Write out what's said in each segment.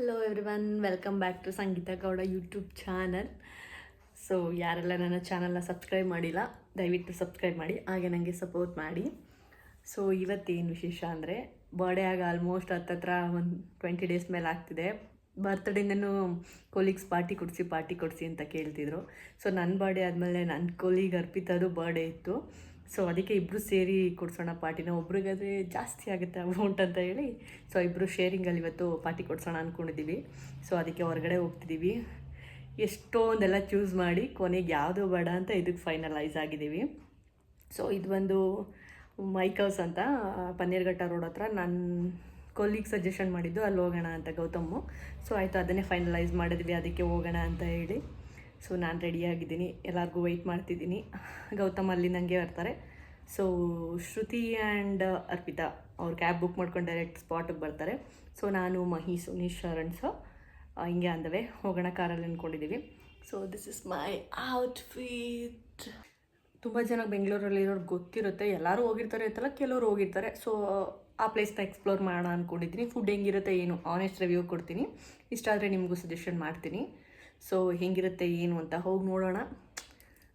Hello everyone, welcome back to Sangeetha Gowda YouTube channel. So ಯಾರೆಲ್ಲ ನನ್ನ ಚಾನಲ್ನ ಸಬ್ಸ್ಕ್ರೈಬ್ ಮಾಡಿಲ್ಲ, ದಯವಿಟ್ಟು ಸಬ್ಸ್ಕ್ರೈಬ್ ಮಾಡಿ, ಹಾಗೆ ನನಗೆ ಸಪೋರ್ಟ್ ಮಾಡಿ. ಸೊ ಇವತ್ತೇನು ವಿಶೇಷ ಅಂದರೆ, ಬರ್ಡೇ ಆಗ ಆಲ್ಮೋಸ್ಟ್ ಹತ್ತತ್ರ ಒಂದು 20 ಡೇಸ್ ಮೇಲೆ ಆಗ್ತಿದೆ. ಬರ್ತ್ಡೇನೂ ಕೊಲೀಗ್ಸ್ ಪಾರ್ಟಿ ಕೊಡಿಸಿ ಅಂತ ಕೇಳ್ತಿದ್ರು. ಸೊ ನನ್ನ ಬರ್ಡೇ ಆದಮೇಲೆ ನನ್ನ ಕೊಲೀಗ್ ಅರ್ಪಿತಾದು ಬರ್ಡೇ ಇತ್ತು. ಸೊ ಅದಕ್ಕೆ ಇಬ್ಬರು ಸೇರಿ ಕೊಡ್ಸೋಣ ಪಾರ್ಟಿನ. ಒಬ್ರಿಗಾದರೆ ಜಾಸ್ತಿ ಆಗುತ್ತೆ ಅಮೌಂಟ್ ಅಂತ ಹೇಳಿ, ಸೊ ಇಬ್ಬರು ಶೇರಿಂಗಲ್ಲಿ ಇವತ್ತು ಪಾರ್ಟಿ ಕೊಡ್ಸೋಣ ಅಂದ್ಕೊಂಡಿದ್ದೀವಿ. ಸೊ ಅದಕ್ಕೆ ಹೊರಗಡೆ ಹೋಗ್ತಿದ್ದೀವಿ. ಎಷ್ಟೊಂದೆಲ್ಲ ಚೂಸ್ ಮಾಡಿ ಕೊನೆಗೆ ಯಾವುದೋ ಬೇಡ ಅಂತ ಇದಕ್ಕೆ ಫೈನಲೈಸ್ ಆಗಿದ್ದೀವಿ. ಸೊ ಇದು ಒಂದು ಮೈಕ್ ಹೌಸ್ ಅಂತ ಪನ್ನೀರ್ಘಟ್ಟ ರೋಡ್ ಹತ್ರ ನನ್ನ ಕೊಲೀಗ್ ಸಜೆಷನ್ ಮಾಡಿದ್ದು, ಅಲ್ಲಿ ಹೋಗೋಣ ಅಂತ ಗೌತಮ್ಮು. ಸೊ ಆಯಿತು, ಅದನ್ನೇ ಫೈನಲೈಸ್ ಮಾಡಿದ್ವಿ, ಅದಕ್ಕೆ ಹೋಗೋಣ ಅಂತ ಹೇಳಿ. ಸೊ ನಾನು ರೆಡಿಯಾಗಿದ್ದೀನಿ, ಎಲ್ಲರಿಗೂ ವೆಯ್ಟ್ ಮಾಡ್ತಿದ್ದೀನಿ. ಗೌತಮ್ ಅಲ್ಲಿ ನನಗೆ ಬರ್ತಾರೆ. ಸೊ ಶ್ರುತಿ ಆ್ಯಂಡ್ ಅರ್ಪಿತಾ ಅವ್ರು ಕ್ಯಾಬ್ ಬುಕ್ ಮಾಡ್ಕೊಂಡು ಡೈರೆಕ್ಟ್ ಸ್ಪಾಟಿಗೆ ಬರ್ತಾರೆ. ಸೊ ನಾನು ಮಹಿ, ಸುನೀಶ್, ಶರಣ್ಸ್ ಹಿಂಗೆ ಅಂದವೆ ಹೋಗೋಣ ಕಾರಲ್ಲಿ ಅಂದ್ಕೊಂಡಿದ್ದೀವಿ. So this is my outfit. ತುಂಬ ಜನ ಬೆಂಗಳೂರಲ್ಲಿರೋರು ಗೊತ್ತಿರುತ್ತೆ, ಎಲ್ಲರೂ ಹೋಗಿರ್ತಾರೆ ಅಂತಲ್ಲ, ಕೆಲವರು ಹೋಗಿರ್ತಾರೆ. ಸೊ ಆ ಪ್ಲೇಸ್ನ ಎಕ್ಸ್ಪ್ಲೋರ್ ಮಾಡೋಣ ಅಂದ್ಕೊಂಡಿದ್ದೀನಿ. ಫುಡ್ ಹೆಂಗಿರುತ್ತೆ ಏನು ಆನೆಸ್ಟ್ ರಿವ್ಯೂ ಕೊಡ್ತೀನಿ, ಇಷ್ಟ ಆದರೆ ನಿಮಗೂ ಸಜೆಷನ್ ಮಾಡ್ತೀನಿ. ಸೊ ಹೆಂಗಿರುತ್ತೆ ಏನು ಅಂತ ಹೋಗಿ ನೋಡೋಣ.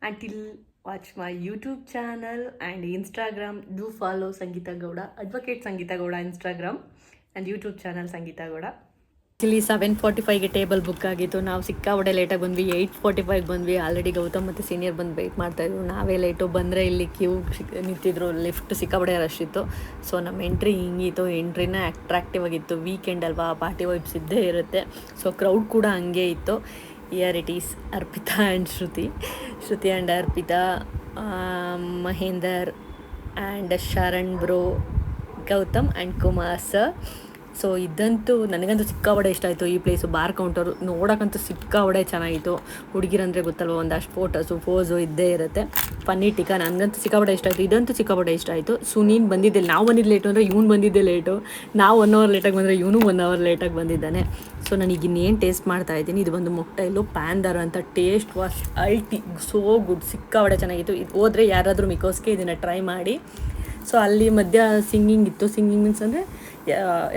Until watch my YouTube channel and Instagram. Do follow Sangeetha Gowda, advocate Sangeetha Gowda Instagram and YouTube channel Sangeetha Gowda. Actually 7:45ಗೆ ಟೇಬಲ್ ಬುಕ್ ಆಗಿತ್ತು. ನಾವು ಸಿಕ್ಕಾಪಟ್ಟೆ ಲೇಟಾಗಿ ಬಂದ್ವಿ, 8:45 ಬಂದ್ವಿ. ಆಲ್ರೆಡಿ ಗೌತಮ್ ಮತ್ತು ಸೀನಿಯರ್ ಬಂದು ವೆಯ್ಟ್ ಮಾಡ್ತಾಯಿದ್ರು. ನಾವೇ ಲೇಟು ಬಂದರೆ ಇಲ್ಲಿ ಕ್ಯೂ ನಿಂತಿದ್ರು, ಲಿಫ್ಟ್ ಸಿಕ್ಕಾಪಟ್ಟೆ ರಶ್ ಇತ್ತು. ಸೊ ನಮ್ಮ ಎಂಟ್ರಿ ಹಿಂಗಿತ್ತು, ಎಂಟ್ರಿನ ಅಟ್ರಾಕ್ಟಿವ್ ಆಗಿತ್ತು. ವೀಕೆಂಡ್ ಅಲ್ವಾ, ಪಾರ್ಟಿ ವೈಬ್ಸ್ ಇದ್ದೇ ಇರುತ್ತೆ. ಸೊ ಕ್ರೌಡ್ ಕೂಡ ಹಂಗೆ ಇತ್ತು. Here it is Arpita and Shruti and Arpita, Mahender and Sharan bro, Gautam and Kumar sir. So ಇದಂತೂ ನನಗಂತೂ ಸಿಕ್ಕಾಪಟ್ಟೆ ಇಷ್ಟ ಆಯಿತು. ಈ ಪ್ಲೇಸು ಬಾರ್ ಕೌಂಟರು ನೋಡೋಕ್ಕಂತೂ ಸಿಕ್ಕಾಪಟ್ಟೆ ಚೆನ್ನಾಗಿತ್ತು. ಹುಡುಗಿರಂದರೆ ಗೊತ್ತಲ್ವ, ಒಂದಷ್ಟು ಫೋಟೋಸು ಇದ್ದೇ ಇರುತ್ತೆ. ಪನ್ನೀರ್ ಟಿಕ್ಕಾ ನನಗಂತೂ ಸಿಕ್ಕಾಪಟ್ಟೆ ಇಷ್ಟ ಆಯಿತು. ಇದಂತೂ ಸಿಕ್ಕಾಪಟ್ಟೆ ಇಷ್ಟ ಆಯಿತು. ಸುನೀನ್ ಬಂದಿದ್ದೆ, ನಾವು ಬಂದಿದ್ದು ಲೇಟು ಅಂದರೆ ಇವ್ನು ಬಂದಿದ್ದೆ ಲೇಟು. ನಾವು 1 ಅವರ್ ಲೇಟಾಗಿ ಬಂದರೆ ಇವನು 1 ಅವರ್ ಲೇಟಾಗಿ ಬಂದಿದ್ದಾನೆ. ಸೊ ನನಗೆ ಇನ್ನೇನು ಟೇಸ್ಟ್ ಮಾಡ್ತಾಯಿದ್ದೀನಿ, ಇದು ಒಂದು ಮೊಕ್ಟೈಲು ಪ್ಯಾಂದರ್ ಅಂತ. ಟೇಸ್ಟ್ ವಾಸ್ ಸೋ ಗುಡ್, ಸಿಕ್ಕಾಪಟ್ಟೆ ಚೆನ್ನಾಗಿತ್ತು. ಇದು ಹೋದರೆ ಯಾರಾದರೂ ಮಿಕೋಸ್ಗೆ ಇದನ್ನು ಟ್ರೈ ಮಾಡಿ. ಸೊ ಅಲ್ಲಿ ಮಧ್ಯ ಸಿಂಗಿಂಗ್ ಇತ್ತು. ಸಿಂಗಿಂಗ್ ಮೀನ್ಸ್ ಅಂದರೆ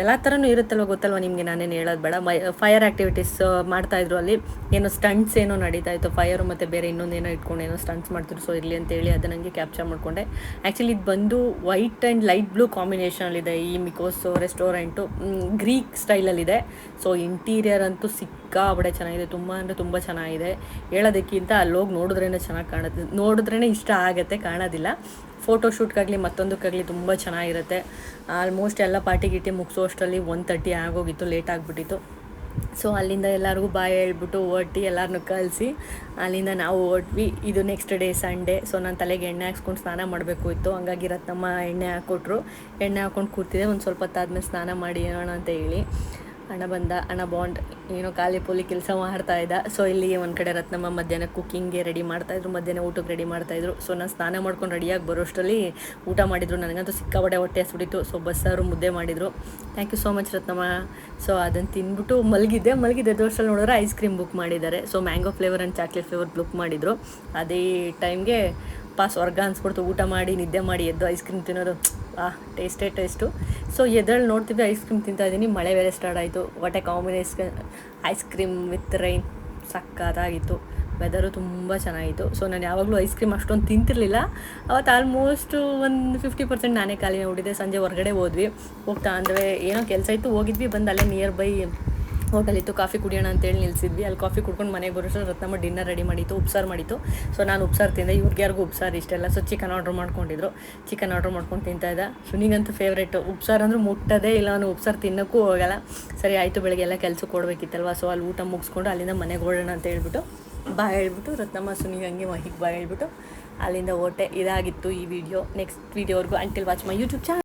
ಎಲ್ಲ ಥರನೂ ಇರುತ್ತಲ್ವ, ಗೊತ್ತಲ್ವ ನಿಮಗೆ, ನಾನೇನು ಹೇಳೋದು ಬೇಡ. ಫೈರ್ ಆ್ಯಕ್ಟಿವಿಟೀಸ್ ಮಾಡ್ತಾಯಿದ್ರು. ಅಲ್ಲಿ ಏನೋ ಸ್ಟಂಟ್ಸ್ ಏನೋ ನಡೀತಾ ಇತ್ತು, ಫೈರು ಮತ್ತು ಬೇರೆ ಇನ್ನೊಂದೇನೋ ಇಟ್ಕೊಂಡು ಏನೋ ಸ್ಟಂಟ್ಸ್ ಮಾಡ್ತಿದ್ರು. ಸೊ ಇರಲಿ ಅಂತೇಳಿ ಅದು ನನಗೆ ಕ್ಯಾಪ್ಚರ್ ಮಾಡಿಕೊಂಡೆ. ಆ್ಯಕ್ಚುಲಿ ಇದು ಬಂದು ವೈಟ್ ಆ್ಯಂಡ್ ಲೈಟ್ ಬ್ಲೂ ಕಾಂಬಿನೇಷನಲ್ಲಿದೆ ಈ ಮಿಕೋಸ್ ರೆಸ್ಟೋರೆಂಟು. ಗ್ರೀಕ್ ಸ್ಟೈಲಲ್ಲಿದೆ. ಸೊ ಇಂಟೀರಿಯರ್ ಅಂತೂ ಸಿಕ್ಕಾಪಟ್ಟೆ ಚೆನ್ನಾಗಿದೆ, ತುಂಬ ಅಂದರೆ ತುಂಬ ಚೆನ್ನಾಗಿದೆ. ಹೇಳೋದಕ್ಕಿಂತ ಅಲ್ಲೋಗಿ ನೋಡಿದ್ರೇ ಚೆನ್ನಾಗಿ ಕಾಣುತ್ತೆ, ನೋಡಿದ್ರೇ ಇಷ್ಟ ಆಗುತ್ತೆ, ಕಾಣೋದಿಲ್ಲ. ಫೋಟೋಶೂಟ್ಗಾಗಲಿ ಮತ್ತೊಂದಕ್ಕಾಗಲಿ ತುಂಬ ಚೆನ್ನಾಗಿರುತ್ತೆ. ಆಲ್ಮೋಸ್ಟ್ ಎಲ್ಲ ಪಾರ್ಟಿ ಗಿಟಿ ಮುಗಿಸೋ ಅಷ್ಟರಲ್ಲಿ 1:30 ಆಗೋಗಿತ್ತು, ಲೇಟ್ ಆಗಿಬಿಟ್ಟಿತ್ತು. ಸೊ ಅಲ್ಲಿಂದ ಎಲ್ಲರಿಗೂ ಬಾಯ್ ಹೇಳ್ಬಿಟ್ಟು ಹೊರಟಿ ಎಲ್ಲರನ್ನೂ ಕಳಿಸಿ ಅಲ್ಲಿಂದ ನಾವು ಹೊರಟ್ವಿ. ಇದು ನೆಕ್ಸ್ಟ್ ಡೇ ಸಂಡೇ. ಸೊ ನಾನು ತಲೆಗೆ ಎಣ್ಣೆ ಹಾಕ್ಸ್ಕೊಂಡು ಸ್ನಾನ ಮಾಡಬೇಕು ಇತ್ತು. ಹಂಗಾಗಿ ರತ್ನಮ್ಮ ಎಣ್ಣೆ ಹಾಕ್ಕೊಟ್ರು. ಎಣ್ಣೆ ಹಾಕ್ಕೊಂಡು ಕೂತಿದ್ದೆ. ಒಂದು ಸ್ವಲ್ಪ ಹೊತ್ತಾದ್ಮೇಲೆ ಸ್ನಾನ ಮಾಡಿ ಏನೋಣ ಅಂತ ಹೇಳಿ ಅಣ್ಣ ಬಾಂಡ್ ಏನೋ ಖಾಲಿ ಪೋಲಿ ಕೆಲಸ ಮಾಡ್ತಾಯಿದ್ದ. ಸೊ ಇಲ್ಲಿ ಒಂದು ಕಡೆ ರತ್ನಮ್ಮ ಮಧ್ಯಾಹ್ನ ಕುಕ್ಕಿಂಗ್ಗೆ ರೆಡಿ ಮಾಡ್ತಾಯಿದ್ರು, ಮಧ್ಯಾಹ್ನ ಊಟಕ್ಕೆ ರೆಡಿ ಮಾಡ್ತಾಯಿದ್ರು. ಸೊ ನಾನು ಸ್ನಾನ ಮಾಡ್ಕೊಂಡು ರೆಡಿಯಾಗಿ ಬರೋಷ್ಟರಲ್ಲಿ ಊಟ ಮಾಡಿದರು. ನನಗಂತೂ ಸಿಕ್ಕಾಪಟ್ಟೆ ಹೊಟ್ಟೆ ಹಸ್ಬಿಟ್ಟಿತ್ತು. ಸೊ ಬಸ್ಸಾರು ಮುದ್ದೆ ಮಾಡಿದರು. Thank you so much Ratnamma. So ಅದನ್ನು ತಿಂದ್ಬಿಟ್ಟು ಮಲಗಿದ್ದೆ ದೋಷಲ್ಲಿ ನೋಡಿದ್ರೆ ಐಸ್ ಕ್ರೀಮ್ ಬುಕ್ ಮಾಡಿದ್ದಾರೆ. So mango flavour and chocolate flavour book ಮಾಡಿದರು. ಅದೇ ಟೈಮ್ಗೆ ಸ್ವರ್ಗ ಅನ್ಸ್ಬಿಡ್ತು. ಊಟ ಮಾಡಿ ನಿದ್ದೆ ಮಾಡಿ ಎದ್ದು ಐಸ್ ಕ್ರೀಮ್ ತಿನ್ನೋದು ಟೇಸ್ಟು. ಸೊ ಎದ್ರಲ್ಲಿ ನೋಡ್ತಿದ್ದೆ ಐಸ್ ಕ್ರೀಮ್ ತಿಂತಾಯಿದ್ದೀನಿ. ಮಳೆ ಬೇರೆ ಸ್ಟಾರ್ಟ್ ಆಯಿತು. What a combination, ice cream with rain, ಸಕ್ಕತ್ತಾಗಿತ್ತು. ವೆದರು ತುಂಬ ಚೆನ್ನಾಗಿತ್ತು. ಸೊ ನಾನು ಯಾವಾಗಲೂ ಐಸ್ ಕ್ರೀಮ್ ಅಷ್ಟೊಂದು ತಿಂತಿರಲಿಲ್ಲ. ಅವತ್ತು ಆಲ್ಮೋಸ್ಟ್ ಒಂದು 50% ನಾನೇ ಖಾಲಿ ಮಾಡಿಬಿಟ್ಟಿದ್ದೆ. ಸಂಜೆ ಹೊರಗಡೆ ಹೋದ್ವಿ. ಹೋಗ್ತಾ ಅಂದರೆ ಏನೋ ಕೆಲಸ ಇತ್ತು, ಹೋಗಿದ್ವಿ. ಬಂದು ಅಲ್ಲೇ ನಿಯರ್ ಬೈ ಹೋಟೆಲ್ ಇತ್ತು, ಕಾಫಿ ಕುಡಿಯೋಣ ಅಂತೇಳಿ ನಿಲ್ಸಿದ್ವಿ. ಅಲ್ಲಿ ಕಾಫಿ ಕುಡ್ಕೊಂಡು ಮನೆಗೆ ಬರೋಷ್ಟು ರತ್ನಮ್ಮ ಡಿನ್ನರ್ ರೆಡಿ ಮಾಡಿತ್ತು, ಉಪ್ಸಾರು ಮಾಡಿತ್ತು. ಸೊ ನಾನು ಉಪ್ಸಾರು ತಿಂದೆ. ಇವ್ರಿಗೆ ಯಾರಿಗೂ ಉಪ್ಸಾರು ಇಷ್ಟ ಇಲ್ಲ. ಸೊ ಚಿಕನ್ ಆರ್ಡ್ರ್ ಮಾಡ್ಕೊಂಡಿದ್ರು. ಚಿಕನ್ ಆರ್ಡ್ರ್ ಮಾಡ್ಕೊಂಡು ತಿಂತಾಯಿದ್ದ. ಸುನಿಗಂತೂ ಫೇವ್ರೇಟು ಉಪ್ಸಾರು ಅಂದ್ರೆ ಮುಟ್ಟೋದೇ ಇಲ್ಲ, ಅವನು ಉಪ್ಸಾರು ತಿನ್ನೋಕ್ಕೂ ಹೋಗಲ್ಲ. ಸರಿ ಆಯಿತು, ಬೆಳಗ್ಗೆ ಎಲ್ಲ ಕೆಲಸ ಕೊಡಬೇಕಿತ್ತಲ್ವ. ಸೊ ಅಲ್ಲಿ ಊಟ ಮುಗಿಸ್ಕೊಂಡು ಅಲ್ಲಿಂದ ಮನೆಗೆ ಹೊರಡೋಣ ಅಂತ ಹೇಳ್ಬಿಟ್ಟು ಹೇಳ್ಬಿಟ್ಟು ರತ್ನಮ್ಮ ಸುನಿಗೆ ಹಂಗೆ ಮಹಿಗೆ ಹೇಳ್ಬಿಟ್ಟು ಅಲ್ಲಿಂದ ಹೊರಟೆ. ಇದಾಗಿತ್ತು ಈ ವಿಡಿಯೋ. ನೆಕ್ಸ್ಟ್ ವಿಡಿಯೋವರೆಗೂ until watch my YouTube channel.